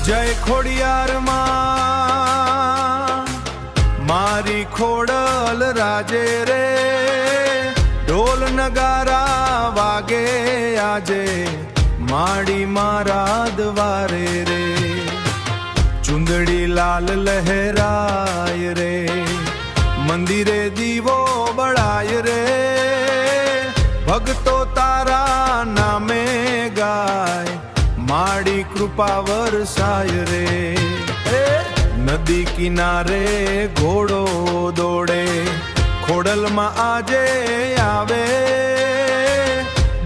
જય ખોડિયાર માં મારી ખોડલ રાજે રે, ઢોલ નગારા વાગે આજે માડી મારા દ્વારે રે, ચુંદડી લાલ લહેરાય રે, મંદિરે દીવો બળાય રે, ભક્તો તારા નામે ગાય માડી કૃપા વરસાય રે, નદી કિનારે ઘોડો દોડે ખોડલમાં આજે આવે,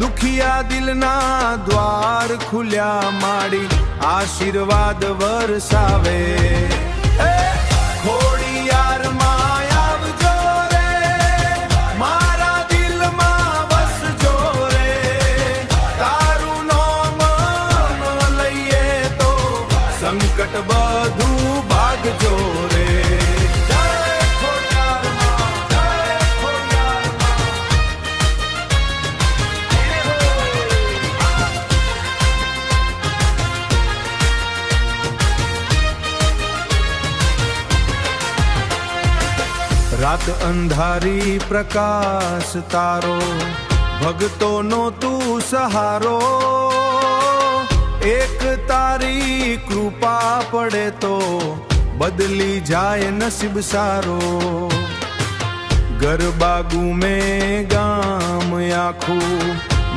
દુખિયા દિલના દ્વાર ખુલ્યા માડી આશીર્વાદ વરસાવે, ખોડિયાર માં આવજો રે, મારા દિલમાં વસજો રે, તારું નામ લઈએ તો સંકટ બધું ભાગજો રે. રાત અંધારી પ્રકાશ તારો, ભક્તોનો તું સહારો, એક તારી કૃપા પડે તો બદલી જાય નસીબ સારો, ગરબા ગુમે ગામ આખું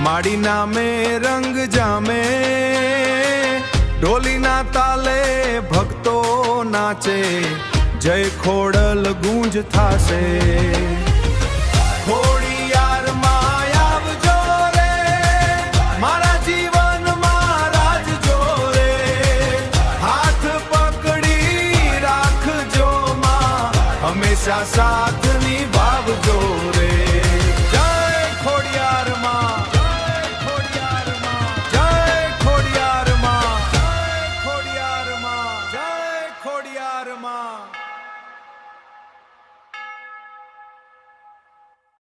માડી નામે રંગ જામે, ઢોલીના તાલે ભક્તો નાચે, જય ખોડલ ગુંજ થાશે, ખોડિયાર માં આવજો રે, મારા જીવનમાં રાજજો રે, હાથ પકડી રાખજો માં, હંમેશા સાથ નિભાવજો રે.